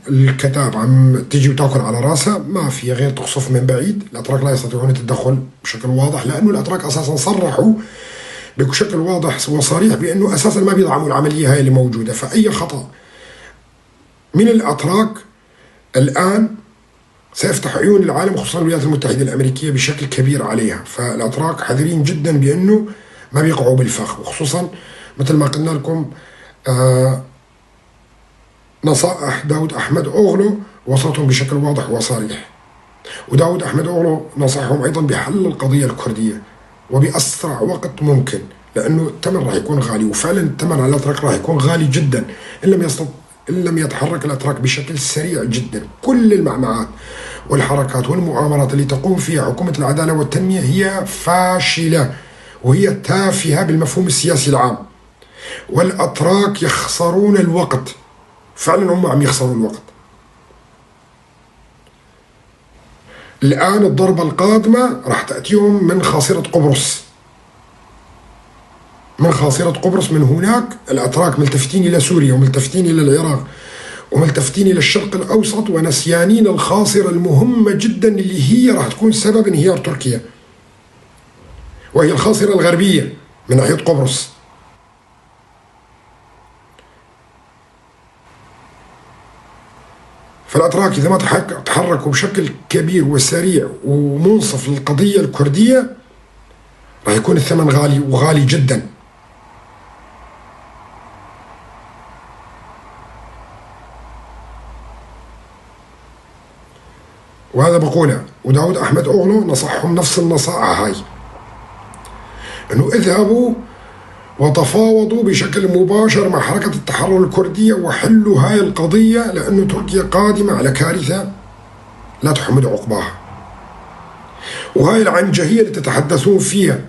اليوم الكتاب عم تيجي وتاكل على راسها، ما في غير تقصف من بعيد. الأتراك لا يستطيعون التدخل بشكل واضح، لأنه الأتراك أساسا صرحوا بشكل واضح وصريح بأنه أساسا ما بيدعموا العملية هاي اللي موجودة. فأي خطأ من الأتراك الآن سيفتح عيون العالم، خصوصا الولايات المتحدة الأمريكية بشكل كبير عليها. فالأتراك حذرين جدا بأنه ما بيقعوا بالفخ، وخصوصا مثل ما قلنا لكم نصائح داود أحمد أوغلو وصلتهم بشكل واضح وصريح. وداود أحمد أوغلو نصحهم أيضا بحل القضية الكردية وبأسرع وقت ممكن، لأنه الثمن راح يكون غالي، وفعلا الثمن على الأتراك راح يكون غالي جدا إن لم يتحرك الأتراك بشكل سريع جدا. كل المعمعات والحركات والمؤامرات اللي تقوم فيها حكومة العدالة والتنمية هي فاشلة وهي تافهة بالمفهوم السياسي العام، والأتراك يخسرون الوقت. فعلا هم عم يخسروا الوقت. الآن الضربة القادمة راح تأتيهم من خاصرة قبرص، من خاصرة قبرص. من هناك الأتراك ملتفتين إلى سوريا وملتفتين إلى العراق وملتفتين إلى الشرق الأوسط، ونسيانين الخاصرة المهمة جدا اللي هي راح تكون سبب انهيار تركيا، وهي الخاصرة الغربية من ناحية قبرص. فالأتراك إذا ما تحركوا بشكل كبير وسريع ومنصف للقضية الكردية راح يكون الثمن غالي وغالي جدا. وهذا بقوله. وداود أحمد أوغلو نصحهم نفس النصائح هاي، أنه اذهبوا وتفاوضوا بشكل مباشر مع حركة التحرر الكردية وحلوا هاي القضية، لأنه تركيا قادمة على كارثة لا تحمد عقباها. وهاي العنجهية اللي تتحدثون فيها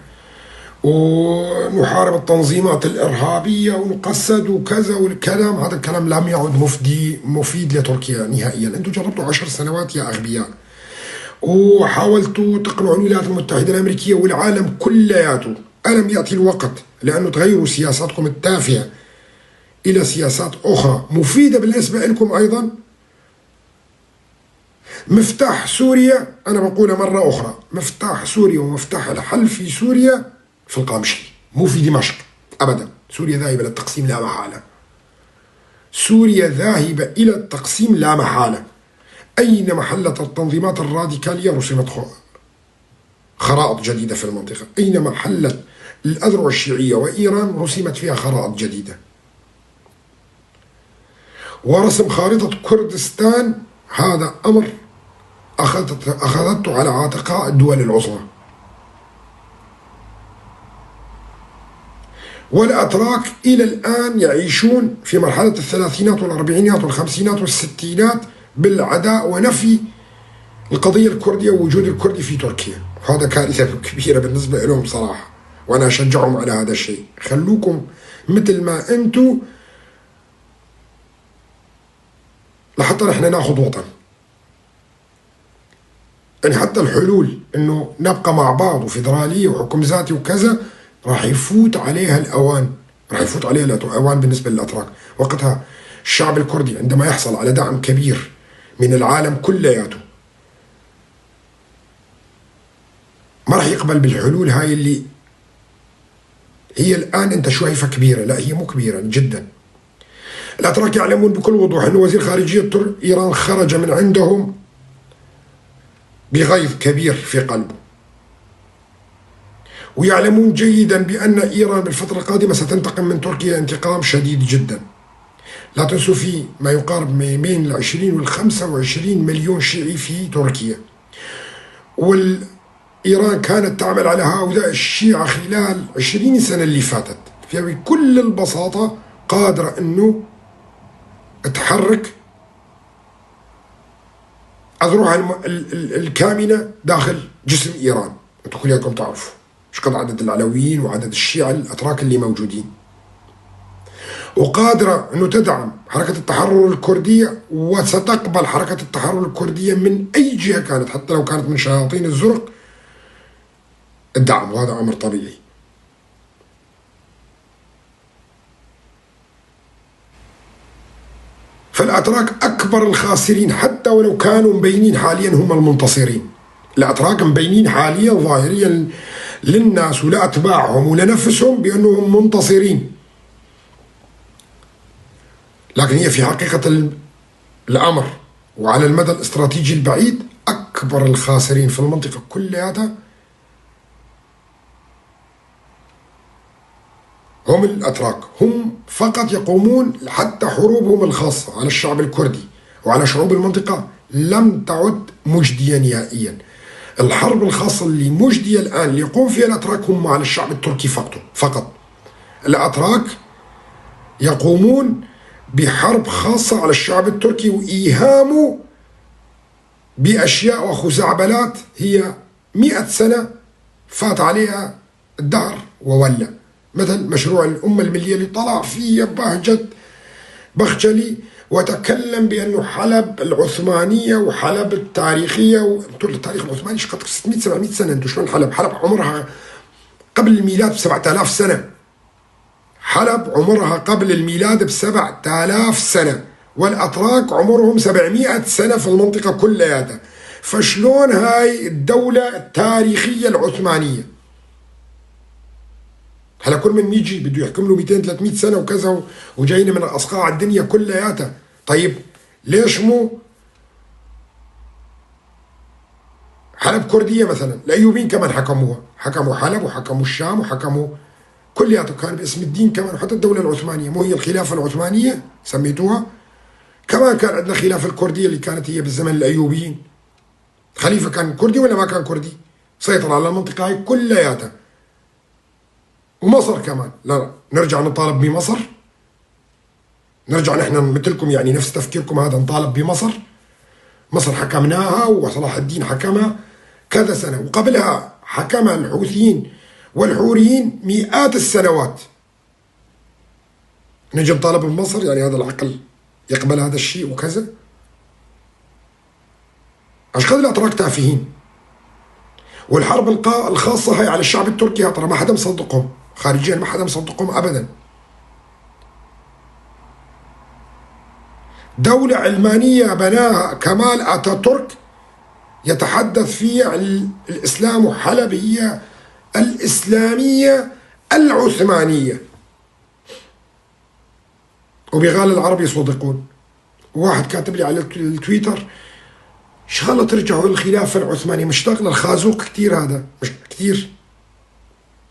ونحارب التنظيمات الإرهابية ونقسد وكذا والكلام، هذا الكلام لم يعد مفيد لتركيا نهائيا. أنتم جربتوا 10 سنوات يا أغبياء، وحاولتوا تقنعوا الولايات المتحدة الأمريكية والعالم كلياته. ألم يأتي الوقت لأنه تغيروا سياساتكم التافهة إلى سياسات أخرى مفيدة بالنسبة لكم أيضا؟ مفتاح سوريا، أنا بقولها مرة أخرى، مفتاح سوريا ومفتاح الحل في سوريا في القامشلي، مو في دمشق أبدا. سوريا ذاهبة إلى التقسيم لا محالة. سوريا ذاهبة إلى التقسيم لا محالة. أينما حلت التنظيمات الراديكالية رسمت خرائط جديدة في المنطقة. أينما حلت الأذرع الشيعية وإيران رسمت فيها خرائط جديدة. ورسم خارطة كردستان هذا أمر أخذته على عاتقها الدول العظمى. والأتراك إلى الآن يعيشون في مرحلة الثلاثينات والأربعينات والخمسينات والستينات بالعداء ونفي القضية الكردية ووجود الكردي في تركيا، وهذا كارثة كبيرة بالنسبة لهم صراحة، وأنا أشجعهم على هذا الشيء. خلوكم مثل ما أنتم لحتى نحن ناخذ وطن. يعني حتى الحلول انه نبقى مع بعض وفيدراليه وحكم ذاتي وكذا راح يفوت عليها الاوان، راح يفوت عليها الاوان بالنسبه للاتراك. وقتها الشعب الكردي عندما يحصل على دعم كبير من العالم كلياته ما راح يقبل بالحلول هاي اللي هي الان انت شايفها كبيره. لا، هي مو كبيره جدا. الاتراك يعلمون بكل وضوح انه وزير خارجيه ايران خرج من عندهم بغيظ كبير في قلبه، ويعلمون جيدا بأن إيران بالفترة القادمة ستنتقم من تركيا انتقام شديد جدا. لا تنسوا في ما يقارب ما بين 20 و25 مليون شيعي في تركيا، والإيران كانت تعمل على هؤلاء الشيعة خلال 20 سنة اللي فاتت، فبكل البساطة قادرة أنه تحرك أذرعها الكامنة داخل جسم إيران. أنتم كلكم تعرفوا ايش قد عدد العلويين وعدد الشيعة الأتراك اللي موجودين، وقادرة أنه تدعم حركة التحرر الكردية، وستقبل حركة التحرر الكردية من أي جهة كانت، حتى لو كانت من شياطين الزرق، الدعم، وهذا أمر طبيعي. فالأتراك أكبر الخاسرين، حتى ولو كانوا مبينين حاليا هم المنتصرين. الأتراك مبينين حاليا ظاهريا للناس ولأتباعهم ولنفسهم بأنهم منتصرين، لكن هي في حقيقة الأمر وعلى المدى الاستراتيجي البعيد أكبر الخاسرين في المنطقة كلها هم الأتراك. هم فقط يقومون، حتى حروبهم الخاصة على الشعب الكردي وعلى شعوب المنطقة لم تعد مجدية نهائيا. الحرب الخاصة اللي مجدية الآن اللي يقوم فيها الأتراك هم على الشعب التركي فقط. الأتراك يقومون بحرب خاصة على الشعب التركي وإيهامه بأشياء وخزعبلات هي 100 سنة فات عليها الدهر وولى، مثل مشروع الأمة الملية اللي طلع فيه بهجة بخجلي وتكلم بأنه حلب العثمانية وحلب التاريخية. التاريخ العثماني قد 600 700 سنة، انتو شلون حلب عمرها قبل الميلاد ب7000 سنة. حلب عمرها قبل الميلاد ب7000 سنة، والأتراك عمرهم 700 سنة في المنطقة كلها. فشلون هاي الدولة التاريخية العثمانية؟ هلا كل من يجي بده يحكم له 200 300 سنة وكذا وجايين من أصقاع الدنيا كلها. طيب ليش مو حلب كردية مثلا؟ الأيوبيين كمان حكموها، حكموا حلب وحكموا الشام وحكموا كلياته، كان باسم الدين كمان. وحتى الدولة العثمانية، مو هي الخلافة العثمانية سميتوها؟ كمان كان عندنا خلافة الكردية اللي كانت هي بالزمن الأيوبيين. خليفة كان كردي ولا ما كان كردي؟ سيطر على المنطقة هاي كلياتها. ومصر كمان، لا نرجع نطالب بمصر؟ نرجع نحن مثلكم يعني نفس تفكيركم هذا نطالب بمصر؟ مصر حكمناها وصلاح الدين حكمها كذا سنة، وقبلها حكمها الحوثيين والحوريين مئات السنوات. نجي نطالب بمصر؟ يعني هذا العقل يقبل هذا الشيء وكذا؟ عشان كذا الأتراك تافهين. والحرب الخاصة هاي على الشعب التركي ترى ما حدا مصدقهم خارجيا، ما حدا مصدقهم أبدا. دولة علمانية بناها كمال أتاتورك يتحدث فيها عن الإسلام، وحلب هي الإسلامية العثمانية، وبغال العرب يصدقون. واحد كاتب لي على التويتر شغله ترجعوا للخلافة العثمانية، مشتاق للخازوق كثير، هذا مش كثير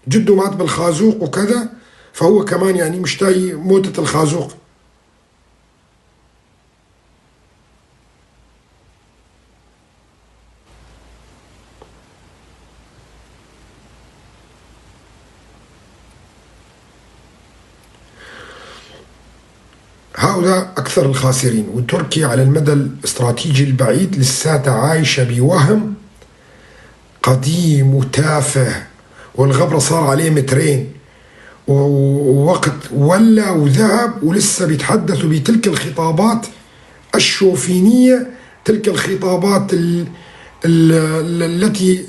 جده مات بالخازوق وكذا، فهو كمان يعني مشتاق موتة الخازوق. هؤلاء أكثر الخاسرين. وتركيا على المدى الاستراتيجي البعيد لساتها عايشة بوهم قديم وتافه، والغبرة صار عليه مترين ووقت ولا وذهب، ولسه بيتحدثوا بتلك الخطابات الشوفينية، تلك الخطابات التي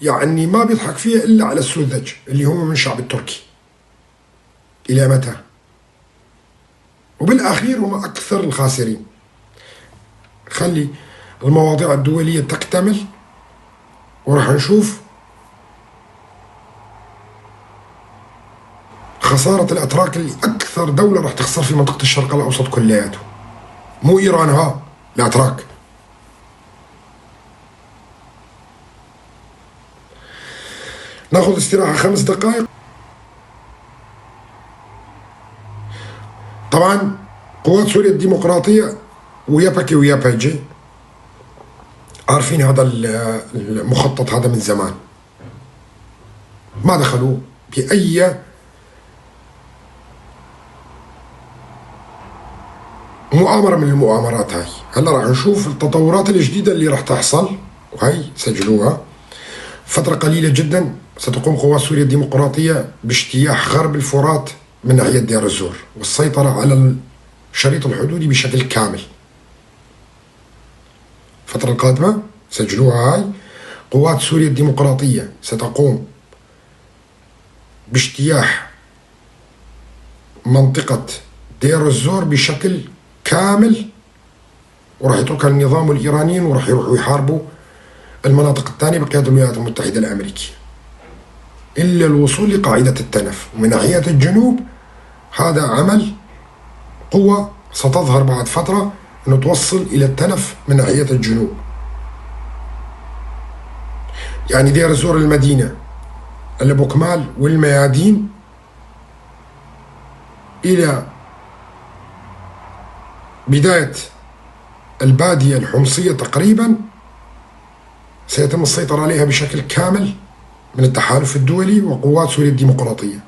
يعني ما بيضحك فيها إلا على السذج اللي هم من الشعب التركي. إلى متى؟ وبالأخير هم أكثر الخاسرين. خلي المواضيع الدولية تكتمل وراح نشوف خسارة الأتراك اللي أكثر دولة راح تخسر في منطقة الشرق الأوسط كلياته. مو إيران، ها، الأتراك. ناخذ استراحة 5 دقائق. طبعا قوات سوريا الديمقراطية ويابكي وياباجي عارفين هذا المخطط هذا من زمان، ما دخلوا بأي مؤامرة من المؤامرات هاي. هلا راح نشوف التطورات الجديدة اللي راح تحصل، وهي سجلوها. فترة قليلة جدا ستقوم قوات سوريا الديمقراطية باجتياح غرب الفرات من ناحية دير الزور والسيطرة على الشريط الحدودي بشكل كامل. الفترة القادمة سجلوها هاي، قوات سوريا الديمقراطية ستقوم باجتياح منطقة دير الزور بشكل كامل، وراح يتركها النظام والإيرانيين، وراح يروحوا يحاربوا المناطق الثانية بقيادة الولايات المتحدة الأمريكية، إلا الوصول لقاعدة التنف. ومن ناحية الجنوب هذا عمل قوة ستظهر بعد فترة أنه توصل إلى التنف من ناحية الجنوب. يعني دير الزور المدينة البوكمال والميادين إلى بداية البادية الحمصية تقريبا سيتم السيطرة عليها بشكل كامل من التحالف الدولي وقوات سوريا الديمقراطية.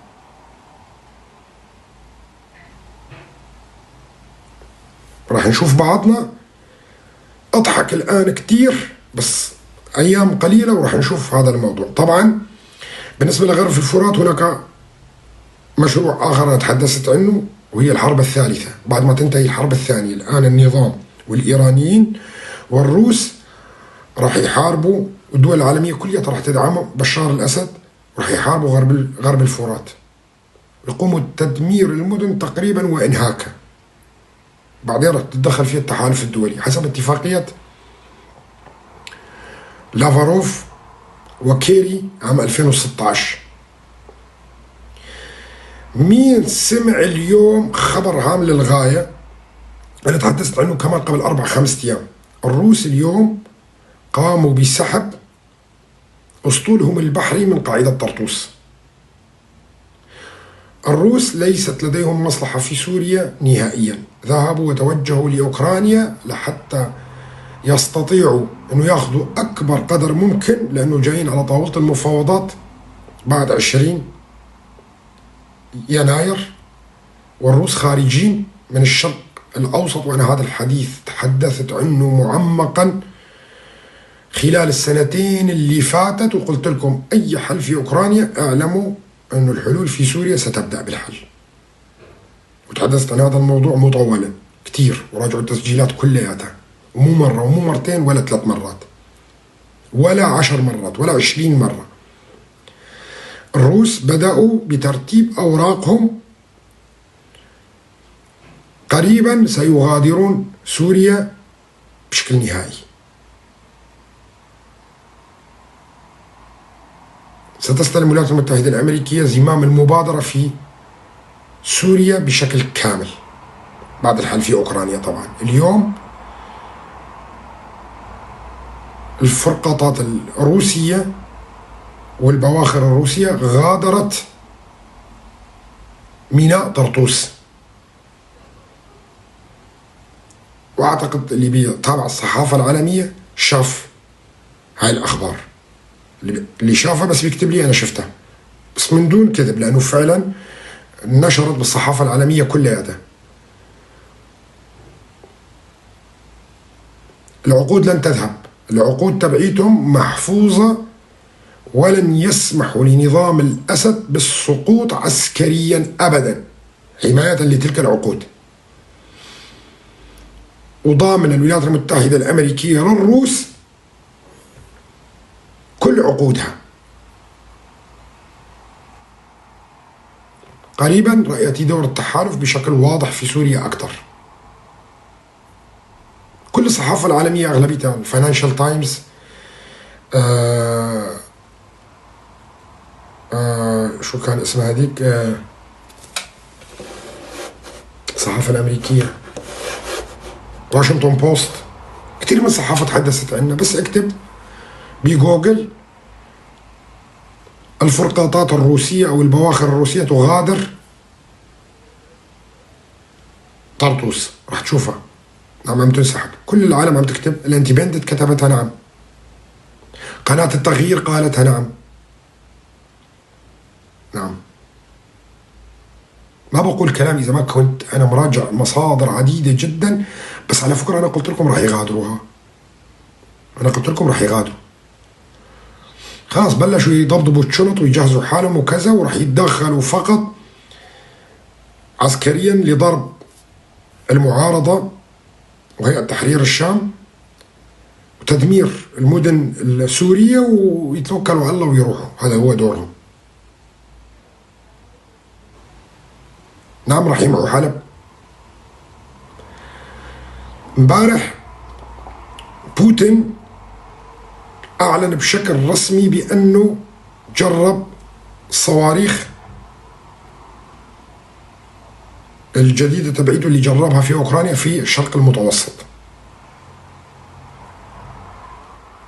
راح نشوف بعضنا. أضحك الآن كتير بس أيام قليلة وراح نشوف هذا الموضوع. طبعا بالنسبة لغرب الفرات هناك مشروع آخر أنا تحدثت عنه، وهي الحرب الثالثة. بعد ما تنتهي الحرب الثانية الآن النظام والإيرانيين والروس راح يحاربوا، والدول العالمية كلها راح تدعم بشار الأسد، راح يحاربوا غرب الفرات، يقوموا بتدمير المدن تقريبا وإنهاكها. بعدين راح تتدخل فيها التحالف الدولي حسب اتفاقية لافاروف وكيري عام 2016. مين سمع اليوم خبر هام للغاية أنا تحدثت عنه كمان قبل 4-5 أيام؟ الروس اليوم قاموا بسحب أسطولهم البحري من قاعدة طرطوس. الروس ليست لديهم مصلحة في سوريا نهائيا، ذهبوا وتوجهوا لأوكرانيا لحتى يستطيعوا أنه يأخذوا أكبر قدر ممكن، لأنه جايين على طاولة المفاوضات بعد 20 يناير، والروس خارجين من الشرق الأوسط. وأنا هذا الحديث تحدثت عنه معمقا خلال السنتين اللي فاتت، وقلت لكم أي حل في أوكرانيا اعلموا أن الحلول في سوريا ستبدأ بالحل. وتحدثت عن هذا الموضوع مطولا كتير، وراجعوا التسجيلات كلياتها، ومو مرة ومو مرتين ولا 3 مرات ولا 10 مرات ولا 20 مرة. الروس بدأوا بترتيب أوراقهم، قريبا سيغادرون سوريا بشكل نهائي. ستستلم الولايات المتحدة الأمريكية زمام المبادرة في سوريا بشكل كامل بعد الحل في أوكرانيا. طبعا اليوم الفرقاطات الروسية والبواخر الروسية غادرت ميناء طرطوس، وأعتقد اللي بيتابع الصحافة العالمية شاف هاي الأخبار، اللي شافها بس بيكتب لي أنا شفتها، بس من دون كذب، لأنه فعلا نشرت بالصحافة العالمية كلها. العقود لن تذهب، العقود تبعيتهم محفوظة، ولن يسمحوا لنظام الأسد بالسقوط عسكريا أبدا حماية لتلك العقود. وضامن الولايات المتحدة الأمريكية للروس كل عقودها. قريبا رأيت دور التحالف بشكل واضح في سوريا أكثر. كل الصحافة العالمية أغلبيتها، الفاينانشال تايمز، شو كان اسمها هذيك، الصحافة الأمريكية، واشنطن بوست، كثير من الصحافة تحدثت عنها. بس اكتب بجوجل الفرقاطات الروسية أو البواخر الروسية تغادر طرطوس، راح تشوفها. نعم عم تنسحب، كل العالم عم تكتب، الانتيبندنت كتبتها نعم، قناة التغيير قالتها نعم. نعم، ما بقول كلام إذا ما كنت أنا مراجع مصادر عديدة جدا، بس على فكرة أنا قلت لكم راح يغادروها، أنا قلت لكم راح يغادروا. خلاص بلشوا يضبطوا الشنط ويجهزوا حالهم وكذا، وراح يتدخلوا فقط عسكريا لضرب المعارضة وهيئة تحرير الشام وتدمير المدن السورية، ويتوكلوا على الله ويروحوا. هذا هو دورهم. نعم راح يمحوا حلب، امبارح بوتين أعلن بشكل رسمي بأنه جرب الصواريخ الجديدة تبعيته اللي جربها في أوكرانيا في الشرق المتوسط.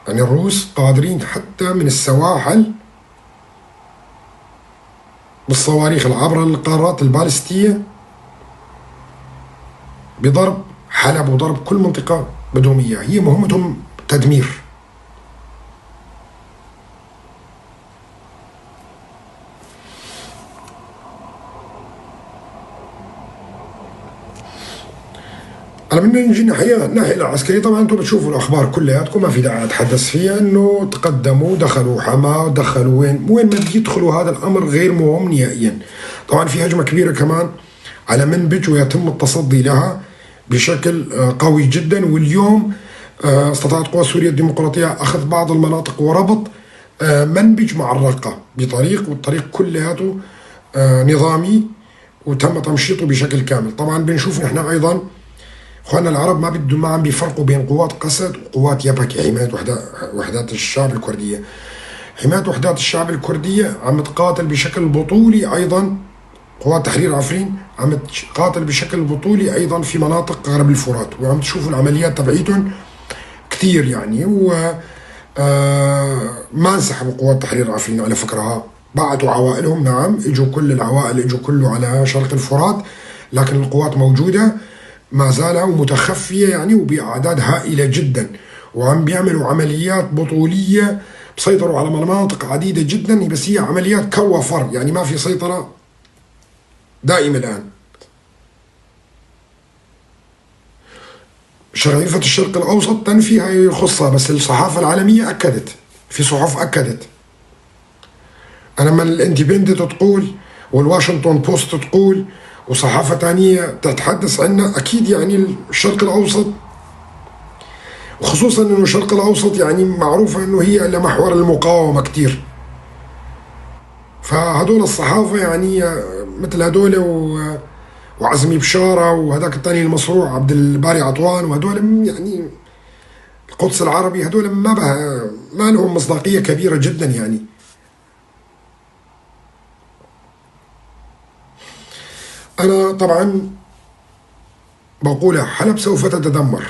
يعني الروس قادرين حتى من السواحل بالصواريخ عبر القارات البالستية بضرب حلب وضرب كل منطقة بدهم إياه. هي مهمتهم تدمير. على من نجي الناحية العسكرية، طبعا انتم بتشوفوا الاخبار كلياتكم، ما في داعي اتحدث فيها، انه تقدموا دخلوا حما، دخلوا وين ما بيدخلوا، هذا الامر غير مهم نهائيا. طبعا في هجمة كبيرة كمان على منبج ويتم التصدي لها بشكل قوي جدا. واليوم استطاعت قوى سوريا الديمقراطية اخذ بعض المناطق وربط منبج مع الرقة بطريق، والطريق كلياته نظامي وتم تمشيطه بشكل كامل. طبعا بنشوف نحن ايضا اخواننا العرب ما عم بيفرقوا بين قوات قسد وقوات يبكي، حماية وحدات الشعب الكردية. حماية وحدات الشعب الكردية عم تقاتل بشكل بطولي أيضا، قوات تحرير عفرين عم تقاتل بشكل بطولي أيضا في مناطق غرب الفرات، وعم تشوفوا العمليات تبعيتهم كتير يعني. و ما انسحبوا قوات تحرير عفرين على فكرة، بعتوا عوائلهم، نعم اجوا كل العوائل، اجوا كله على شرق الفرات، لكن القوات موجودة ما زالوا متخفية يعني، وبأعداد هائلة جدا، وعم بيعملوا عمليات بطولية، بسيطروا على مناطق عديدة جدا، بس هي عمليات كو وفر يعني، ما في سيطرة دائمة الآن. شريفة الشرق الأوسط تنفي هاي الخصة، بس الصحافة العالمية أكدت، في صحف أكدت. أنا من الإندبندنت تقول والواشنطن بوست تقول وصحافة تانية تتحدث عنها، أكيد يعني الشرق الأوسط، وخصوصا أنه الشرق الأوسط يعني معروفة أنه هي لمحور المقاومة كتير. فهدول الصحافة يعني مثل هدول وعزمي بشارة وهذاك الثاني المصروع عبد الباري عطوان، وهدول يعني القدس العربي، هدول ما لهم مصداقية كبيرة جدا يعني. أنا طبعا بقول حلب سوف تتدمر،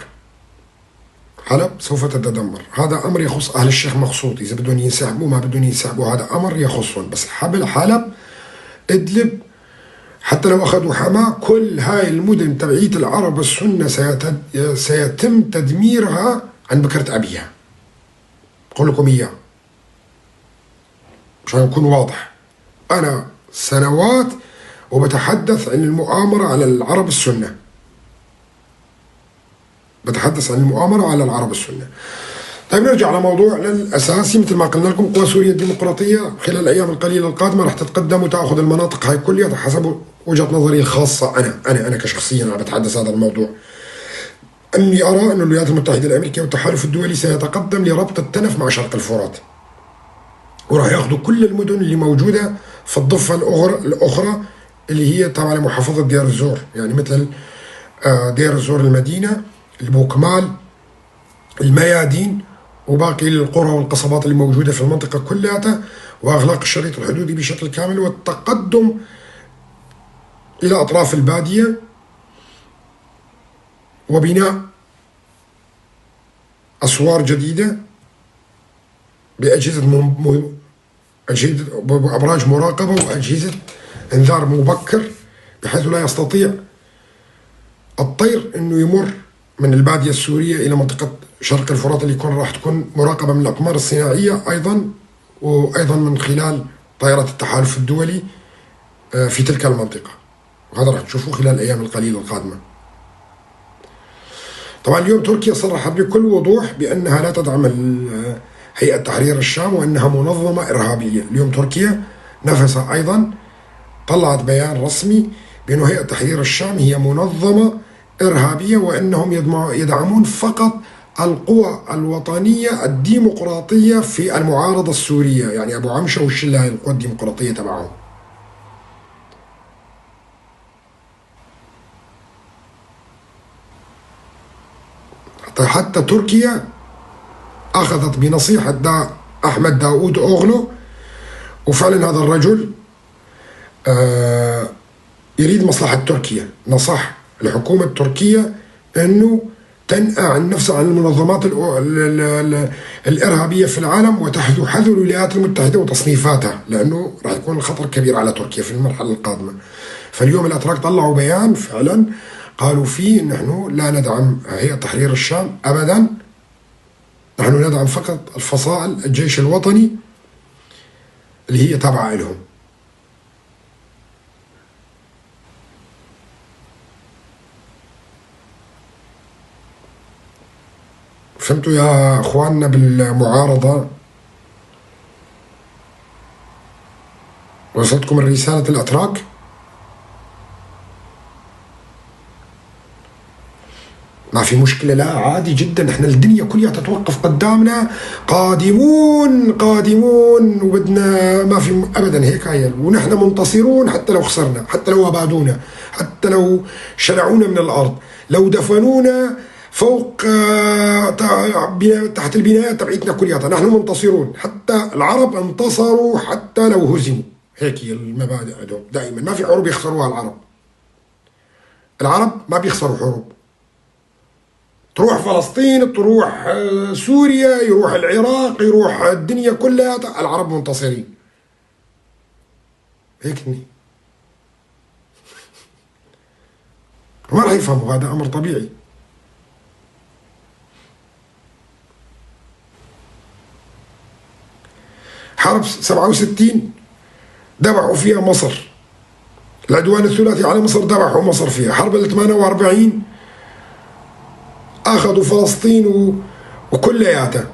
حلب سوف تتدمر، هذا أمر يخص أهل الشيخ مقصود، إذا بدهم ينسحبوا ما بدهم ينسحبوا هذا أمر يخصهم، بس حلب إدلب حتى لو أخذوا حما، كل هاي المدن تبعية العرب السنة سيتم تدميرها عن بكرة أبيها. بقول لكم إياه عشان يكون واضح. أنا سنوات وبتحدث عن المؤامرة على العرب السنة، بتحدث عن المؤامرة على العرب السنة. طيب نرجع على موضوعنا الأساسي. مثل ما قلنا لكم، قوى سوريا الديمقراطية خلال الأيام القليلة القادمة رح تتقدم وتأخذ المناطق هاي كلها حسب وجهة نظري الخاصة. أنا كشخصيا أنا بتحدث هذا الموضوع، أني أرى أن الولايات المتحدة الأمريكية والتحالف الدولي سيتقدم لربط التنف مع شرق الفرات، وراح ياخذوا كل المدن اللي موجودة في الضفة الأخرى اللي هي تابعة لمحافظة دير الزور، يعني مثل دير الزور المدينة، البوكمال، الميادين، وباقي القرى والقصبات اللي موجودة في المنطقة كلها، وإغلاق الشريط الحدودي بشكل كامل، والتقدم إلى أطراف البادية، وبناء أسوار جديدة بأجهزة أبراج مراقبة وأجهزة إنذار مبكر، بحيث لا يستطيع الطير إنه يمر من البادية السورية إلى منطقة شرق الفرات اللي راح تكون مراقبة من الأقمار الصناعية أيضا، وأيضا من خلال طائرات التحالف الدولي في تلك المنطقة. وهذا راح تشوفوه خلال الأيام القليلة القادمة. طبعا اليوم تركيا صرحت بكل وضوح بأنها لا تدعم هيئة تحرير الشام وأنها منظمة إرهابية. اليوم تركيا نفسها أيضا طلعت بيان رسمي بأن هيئة تحرير الشام هي منظمة إرهابية، وأنهم يدعمون فقط القوى الوطنية الديمقراطية في المعارضة السورية، يعني أبو عمشة والشلة القوى الديمقراطية تبعهم. حتى تركيا أخذت بنصيحة أحمد داوود أوغلو، وفعلا هذا الرجل يريد مصلحة تركيا. نصح الحكومة التركية أنه تنأى عن نفسها عن المنظمات الإرهابية في العالم وتحذو الولايات المتحدة وتصنيفاتها، لأنه راح يكون الخطر كبير على تركيا في المرحلة القادمة. فاليوم الأتراك طلعوا بيان فعلا قالوا فيه نحن لا ندعم هيئة تحرير الشام أبدا، نحن ندعم فقط الفصائل الجيش الوطني اللي هي تابعة لهم. فهمتوا يا اخواننا بالمعارضة؟ وصلتكم الرسالة الأتراك؟ ما في مشكلة، لا عادي جدا، احنا الدنيا كلها تتوقف قدامنا، قادمون قادمون وبدنا، ما في ابدا هيك هاي، ونحن منتصرون حتى لو خسرنا، حتى لو ابادونا، حتى لو شلعونا من الارض، لو دفنونا فوق تحت البنايات تبعيتنا كلياتها، نحن منتصرون، حتى العرب انتصروا حتى لو هزموا. هيك هي المبادئ عندهم دائما، ما في حروب يخسروها العرب. العرب ما بيخسروا حروب، تروح فلسطين، تروح سوريا، يروح العراق، يروح الدنيا كلها، العرب منتصرين. هيك ما راح يفهموا، هذا أمر طبيعي. حرب 67 ذبحوا فيها مصر، العدوان الثلاثي على مصر ذبحوا مصر فيها. حرب 48 أخذوا فلسطين وكلياتها.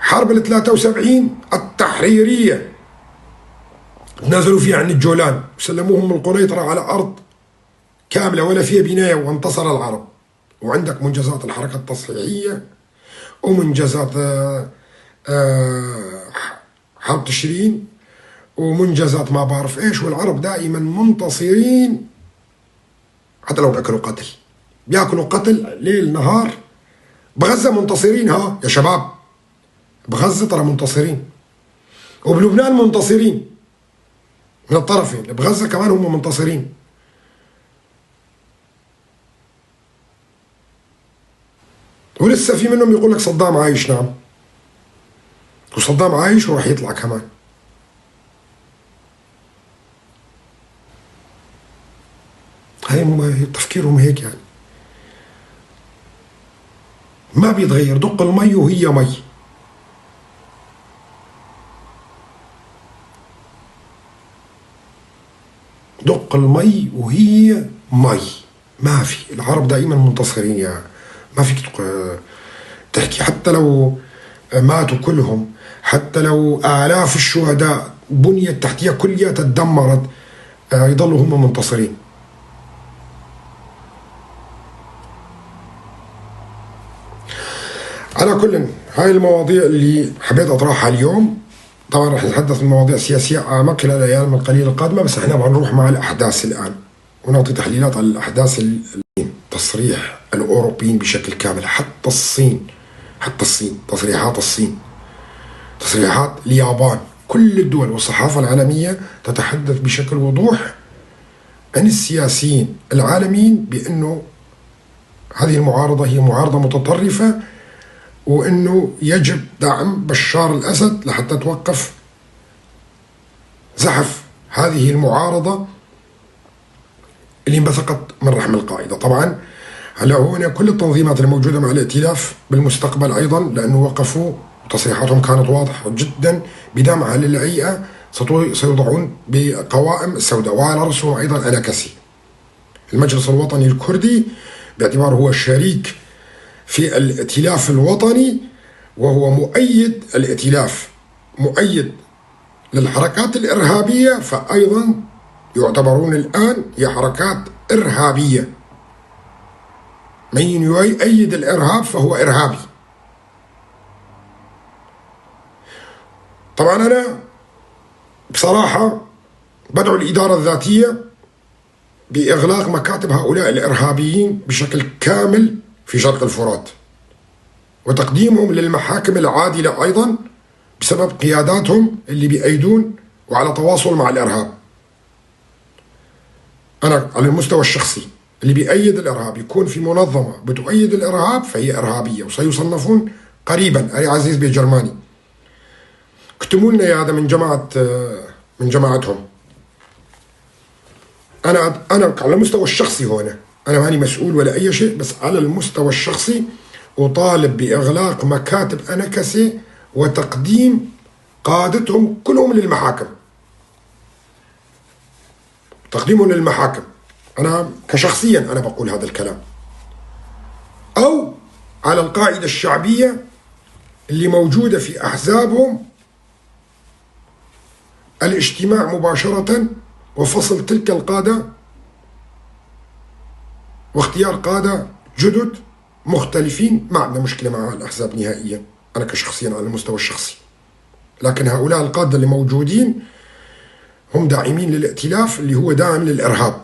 حرب 73 التحريرية نزلوا فيها عن الجولان وسلموهم القنيطرة على أرض كاملة ولا فيها بناية، وانتصر العرب. وعندك منجزات الحركة التصحيحية ومنجزات حرب تشرين ومنجزات ما بعرف ايش، والعرب دائما منتصرين حتى لو بياكلوا قتل، بياكلوا قتل ليل نهار. بغزة منتصرين، ها يا شباب، بغزة ترى منتصرين، وبلبنان منتصرين من الطرفين، بغزة كمان هم منتصرين. ولسه في منهم يقول لك صدام عايش. نعم، وصدام عايش وراح يطلع كمان. هاي تفكيرهم هيك يعني، ما بيتغير. دق المي وهي مي. دق المي وهي مي، ما في. العرب دائما منتصرين، يا ما فيك تحكي. حتى لو ماتوا كلهم، حتى لو آلاف الشهداء، بنية التحتية كلها تدمرت، يضلوا هم منتصرين. على كل، هاي المواضيع اللي حبيت أطرحها اليوم. طبعا رح نتحدث عن مواضيع سياسية أعمق خلال الأيام القليلة القادمة، بس احنا بنروح مع الأحداث الآن ونعطي تحليلات على الأحداث. تصريح الأوروبيين بشكل كامل، حتى الصين، تصريحات الصين، تصريحات اليابان، كل الدول والصحافة العالمية تتحدث بشكل وضوح عن السياسيين العالميين بأنه هذه المعارضة هي معارضة متطرفة، وأنه يجب دعم بشار الأسد لحتى توقف زحف هذه المعارضة اللي انبثقت من رحم القاعدة. طبعا هلا هنا كل التنظيمات الموجودة مع الائتلاف بالمستقبل أيضا، لأنه وقفوا، تصريحاتهم كانت واضحة جدا بدعمها للهيئة، سيوضعون بقوائم السوداء، وعلى رأسهم أيضا أناكسي. المجلس الوطني الكردي باعتباره هو الشريك في الائتلاف الوطني، وهو مؤيد الائتلاف، مؤيد للحركات الإرهابية، فأيضا يعتبرون الآن هي حركات إرهابية. من يؤيد الإرهاب فهو إرهابي. طبعا أنا بصراحة بدعو الإدارة الذاتية بإغلاق مكاتب هؤلاء الإرهابيين بشكل كامل في شرق الفرات، وتقديمهم للمحاكم العادلة أيضا بسبب قياداتهم اللي بيأيدون وعلى تواصل مع الإرهاب. أنا على المستوى الشخصي اللي بيأيد الإرهاب يكون في منظمة بتؤيد الإرهاب فهي إرهابية، وسيصنفون قريبا. أري عزيز بيه جرماني اكتبوا لنا يا هذا من جماعتهم. أنا على المستوى الشخصي هنا أنا ماني مسؤول ولا أي شيء، بس على المستوى الشخصي أطالب بإغلاق مكاتب أنكسة وتقديم قادتهم كلهم للمحاكم، تقديمهم للمحاكم. أنا كشخصيا أنا بقول هذا الكلام. أو على القاعدة الشعبية اللي موجودة في أحزابهم الاجتماع مباشرة وفصل تلك القادة واختيار قادة جدد مختلفين. ما عندنا مشكلة مع الأحزاب نهائيا أنا كشخصيا على المستوى الشخصي، لكن هؤلاء القادة اللي موجودين هم داعمين للائتلاف اللي هو داعم للإرهاب.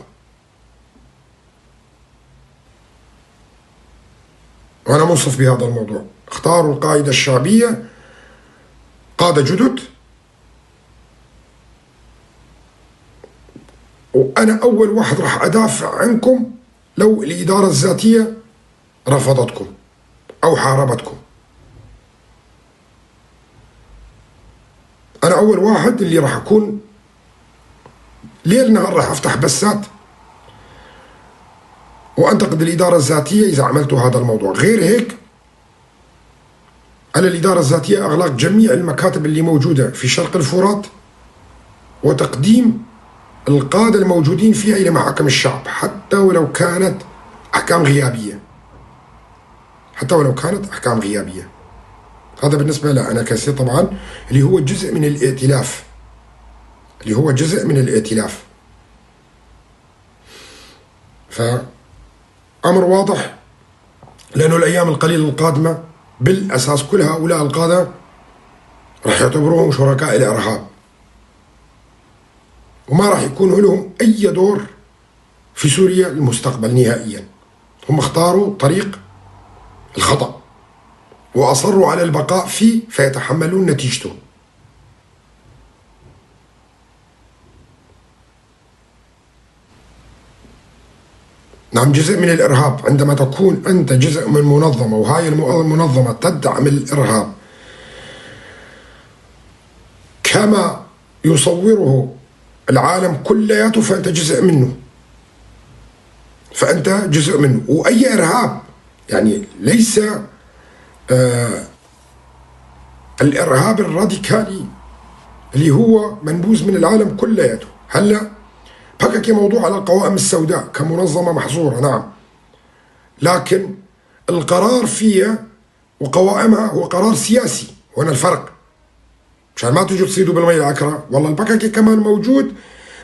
وأنا منصف بهذا الموضوع. اختاروا القاعدة الشعبية قادة جدد، وأنا أول واحد راح أدافع عنكم لو الإدارة الذاتية رفضتكم أو حاربتكم. أنا أول واحد اللي راح أكون ليل نهار راح أفتح بسات وأنتقد الإدارة الذاتية إذا عملتوا هذا الموضوع. غير هيك على الإدارة الذاتية إغلاق جميع المكاتب اللي موجودة في شرق الفرات وتقديم القادة الموجودين فيها إلى محاكم الشعب، حتى ولو كانت أحكام غيابية، حتى ولو كانت أحكام غيابية. هذا بالنسبة لأنا كسي طبعا اللي هو جزء من الائتلاف، اللي هو جزء من الائتلاف. فأمر واضح، لأنه الأيام القليلة القادمة بالأساس كل هؤلاء القادة راح يعتبروهم شركاء الإرهاب، وما راح يكون لهم أي دور في سوريا المستقبل نهائيا. هم اختاروا طريق الخطأ وأصروا على البقاء فيه فيتحملون نتيجته. نعم، جزء من الإرهاب. عندما تكون أنت جزء من منظمة وهاي المنظمة تدعم الإرهاب كما يصوره العالم كلياته، فأنت جزء منه، فأنت جزء منه. وأي إرهاب يعني ليس الإرهاب الراديكالي اللي هو منبوذ من العالم كلياته. هلا بحكي موضوع على القوائم السوداء كمنظمة محظورة، نعم، لكن القرار فيها وقوائمها هو قرار سياسي. هنا الفرق، مشان ما تجوا تصيدوا بالمي العكرة. والله البككي كمان موجود،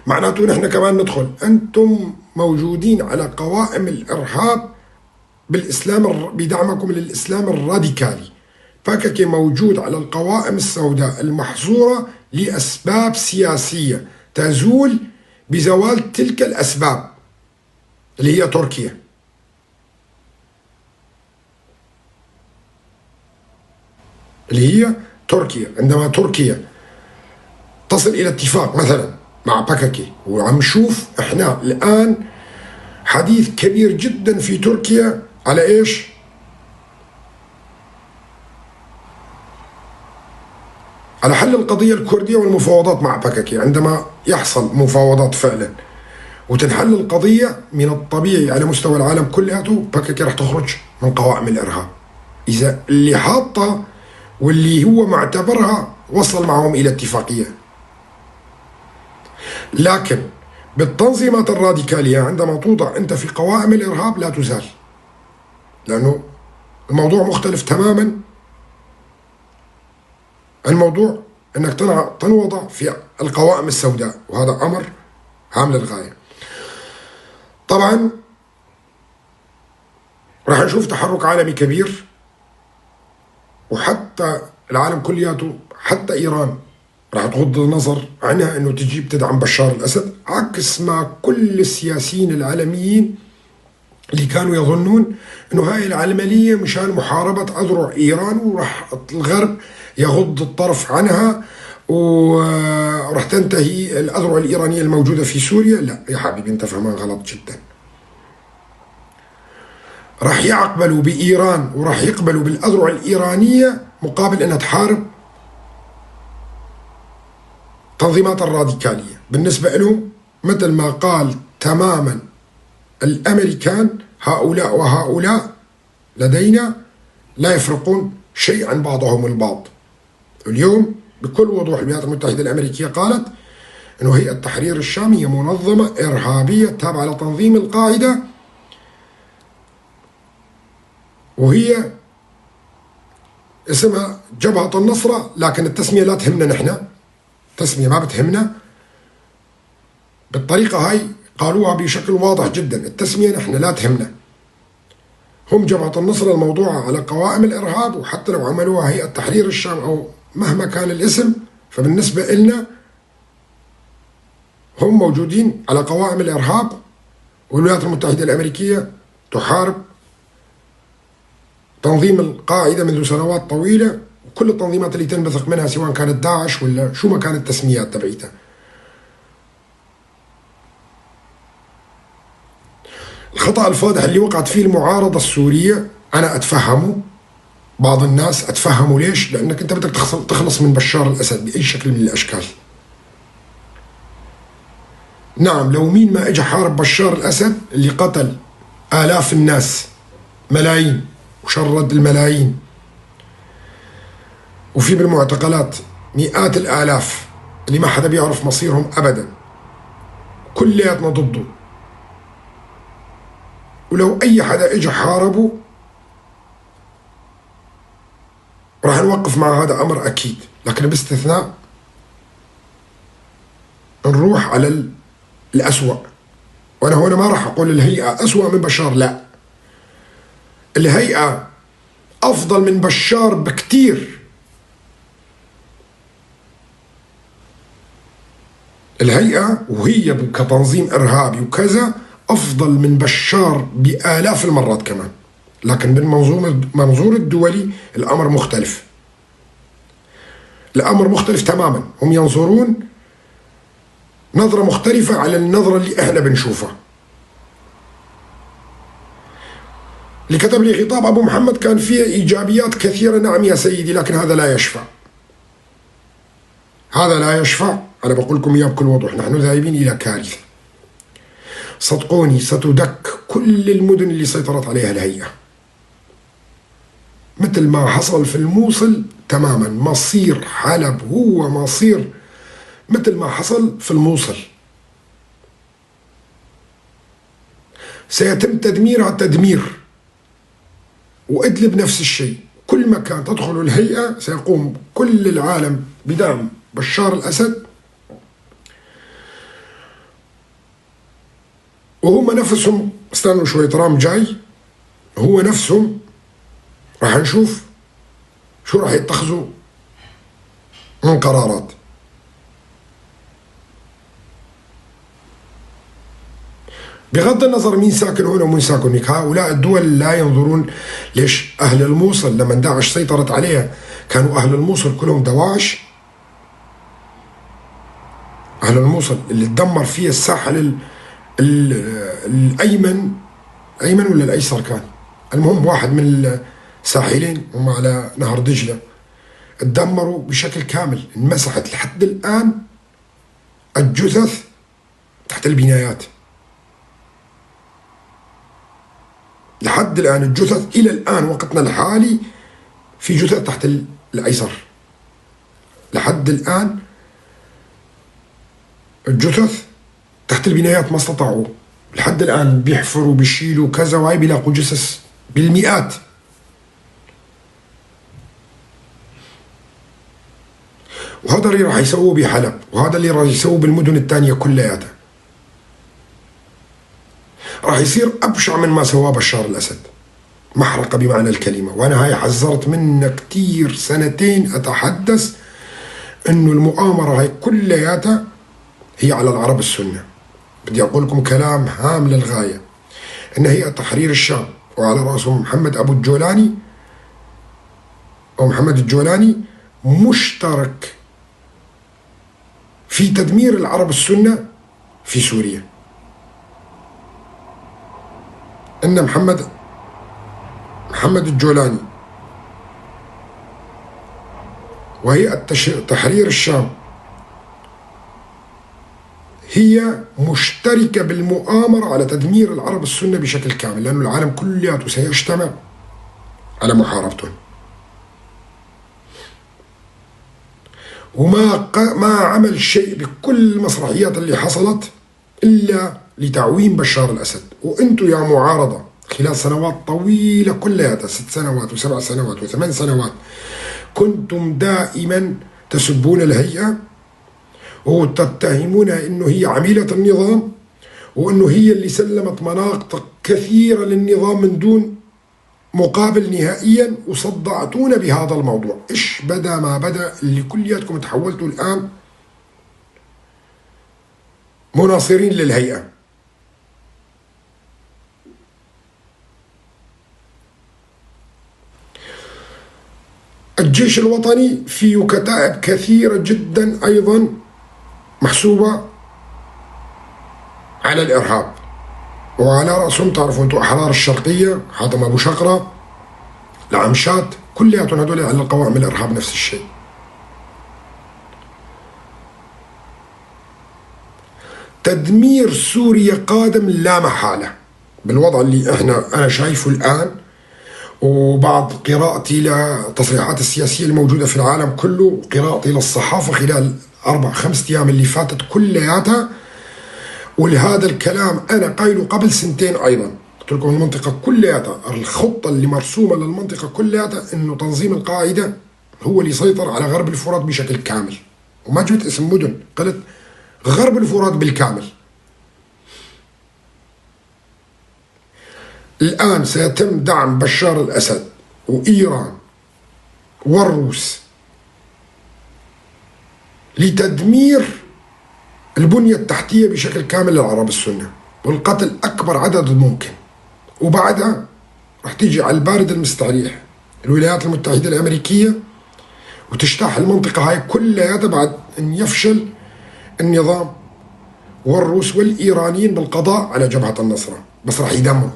معناته نحن كمان ندخل. أنتم موجودين على قوائم الإرهاب بالإسلام، بدعمكم للإسلام الراديكالي. بككي موجود على القوائم السوداء المحظورة لأسباب سياسية تزول بزوال تلك الأسباب اللي هي تركيا. عندما تركيا تصل إلى اتفاق مثلا مع بككي، وعم نشوف احنا الآن حديث كبير جدا في تركيا على ايش؟ على حل القضية الكردية والمفاوضات مع بككي. عندما يحصل مفاوضات فعلا وتنحل القضية، من الطبيعي على مستوى العالم كلياته بككي رح تخرج من قوائم الإرهاب، إذا اللي حاطة واللي هو معتبرها وصل معهم إلى اتفاقية. لكن بالتنظيمات الراديكالية عندما توضع أنت في قوائم الإرهاب لا تزال، لأنه الموضوع مختلف تماما. الموضوع أنك تنوضع في القوائم السوداء، وهذا أمر هام للغاية. طبعا راح نشوف تحرك عالمي كبير، وحتى العالم كلياته، حتى إيران راح تغض النظر عنها أنه تجيب تدعم بشار الأسد، عكس ما كل السياسيين العالميين اللي كانوا يظنون انه هاي العملية مشان محاربة أذرع إيران، وراح الغرب يغض الطرف عنها وراح تنتهي الأذرع الإيرانية الموجودة في سوريا. لا يا حبيبي، انت فهمان غلط جدا. راح يقبلوا بإيران وراح يقبلوا بالأذرع الإيرانية مقابل أنها تحارب تنظيمات الراديكالية. بالنسبة لهم مثل ما قال تماما الأمريكان، هؤلاء وهؤلاء لدينا لا يفرقون شيء عن بعضهم البعض. اليوم بكل وضوح الولايات المتحدة الأمريكية قالت أنه هيئة تحرير الشام هي منظمة إرهابية تابعة لتنظيم القاعدة، وهي اسمها جبهة النصرة، لكن التسمية لا تهمنا نحن، التسمية ما بتهمنا. بالطريقة هاي قالوها بشكل واضح جدا، التسمية نحن لا تهمنا. هم جبهة النصرة الموضوعة على قوائم الإرهاب، وحتى لو عملوها هيئة تحرير الشام أو مهما كان الاسم، فبالنسبة إلنا هم موجودين على قوائم الإرهاب. والولايات المتحدة الأمريكية تحارب تنظيم القاعدة منذ سنوات طويلة، وكل التنظيمات اللي تنبثق منها سواء كانت داعش ولا شو ما كانت التسميات تبعيتها. الخطأ الفادح اللي وقعت فيه المعارضة السورية أنا أتفهمه، بعض الناس أتفهمه. ليش؟ لأنك أنت بدك تخلص من بشار الأسد بأي شكل من الأشكال. نعم، لو مين ما اجى حارب بشار الأسد اللي قتل آلاف الناس، ملايين، وشرد الملايين، وفي بالمعتقلات مئات الآلاف اللي ما حدا بيعرف مصيرهم أبدا، كلياتنا ضده. ولو أي حدا اجى حاربه راح نوقف مع هذا أمر أكيد، لكن باستثناء نروح على الأسوأ. وأنا هنا ما راح أقول الهيئة أسوأ من بشار، لا، الهيئة أفضل من بشار بكتير. الهيئة وهي كتنظيم إرهابي وكذا أفضل من بشار بآلاف المرات كمان، لكن بالمنظور الدولي الأمر مختلف، الأمر مختلف تماما. هم ينظرون نظرة مختلفة على النظرة اللي إحنا بنشوفها. اللي كتب لي خطاب أبو محمد كان فيه إيجابيات كثيرة، نعم يا سيدي، لكن هذا لا يشفع، هذا لا يشفع. أنا بقول لكم إياه بكل وضوح، نحن ذاهبين إلى كارثة. صدقوني ستدك كل المدن اللي سيطرت عليها الهيئة، مثل ما حصل في الموصل تماما. مصير حلب هو مصير مثل ما حصل في الموصل، سيتم تدميرها تدمير. وإدلب نفس الشيء، كل مكان تدخل الهيئة سيقوم كل العالم بدعم بشار الأسد، وهم نفسهم استنوا شوي، ترامب جاي، هو نفسهم راح نشوف شو راح يتخذوا من قرارات. بغض النظر مين ساكن هنا ومين ساكن هناك، هؤلاء الدول لا ينظرون. ليش أهل الموصل لما داعش سيطرت عليها كانوا أهل الموصل كلهم دواعش؟ أهل الموصل اللي تدمر فيه الساحل الأيمن، أيمن ولا الأيسر كان، المهم واحد من الساحلين هم على نهر دجلة، تدمروا بشكل كامل، انمسحت لحد الآن الجثث تحت البنايات، لحد الآن الجثث إلى الآن وقتنا الحالي في جثث تحت الأيسر، لحد الآن الجثث تحت البنايات ما استطاعوا، لحد الآن بيحفروا بيشيلوا كذا، وهي بيلاقوا جثث بالمئات. وهذا اللي راح يسووه بحلب، وهذا اللي راح يسووه بالمدن الثانية كلياتها. راح يصير أبشع من ما سواه بشار الأسد، محرقة بمعنى الكلمة. وأنا هاي حذرت منها كتير، سنتين أتحدث إنه المؤامرة هاي كلياتها هي على العرب السنة. بدي أقول لكم كلام هام للغاية، أن هيئة تحرير الشام وعلى رأسهم محمد أبو الجولاني أو محمد الجولاني مشترك في تدمير العرب السنة في سوريا. أن محمد الجولاني وهيئة تحرير الشام هي مشتركة بالمؤامرة على تدمير العرب السنة بشكل كامل، لأن العالم كله سيجتمع على محاربتهم. وما عمل شيء بكل المسرحيات اللي حصلت إلا لتعويم بشار الأسد. وأنتم يا معارضة خلال سنوات طويلة كلها 6 سنوات و7 سنوات و8 سنوات كنتم دائما تسبون الهيئة وتتهمونها انه هي عميلة النظام وانه هي اللي سلمت مناطق كثيرة للنظام من دون مقابل نهائيا، وصدعتونا بهذا الموضوع. ايش بدا ما بدا اللي كلياتكم تحولتوا الان مناصرين للهيئة. الجيش الوطني فيه كتائب كثيرة جدا أيضا محسوبة على الإرهاب، وعلى رأسهم تعرفوا أنتم أحرار الشرقية، حاتم أبو شقرة، العمشات، كلياتهم هذول على القوائم الإرهاب نفس الشيء. تدمير سوريا قادم لا محالة بالوضع اللي أنا شايفه الآن، وبعد قراءتي للتصريحات السياسية الموجودة في العالم كله وقراءتي للصحافة خلال 4-5 أيام اللي فاتت كلياتها، ولهذا الكلام أنا قايله قبل 2 سنين أيضا. قلت لكم المنطقة كلياتها، الخطة اللي مرسومة للمنطقة كلياتها إنه تنظيم القاعدة هو اللي يسيطر على غرب الفرات بشكل كامل، وما جبت اسم مدن، قلت غرب الفرات بالكامل. الآن سيتم دعم بشار الأسد وإيران والروس لتدمير البنية التحتية بشكل كامل للعرب السنة والقتل أكبر عدد ممكن. وبعدها رح تيجي على البارد المستريح الولايات المتحدة الأمريكية وتجتاح المنطقة هاي كلها بعد أن يفشل النظام والروس والإيرانيين بالقضاء على جبهة النصرة. بس رح يدمروا،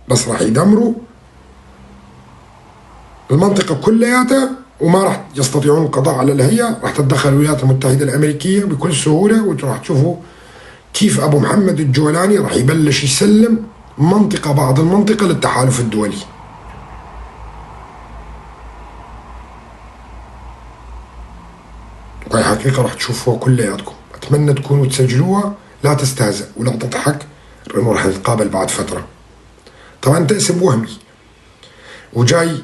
بس راح يدمروا المنطقة كلياتها، وما راح يستطيعون القضاء على الهيئة. راح تتدخل الولايات المتحدة الأمريكية بكل سهولة، وراح تشوفوا كيف أبو محمد الجولاني راح يبلش يسلم بعض المنطقة للتحالف الدولي. وهي حقيقة راح تشوفوها كلياتكم. أتمنى تكونوا تسجلوها، لا تستهزئ ولا تضحك، لأنه راح نتقابل بعد فترة. طبعا أنت اسم وهمي وجاي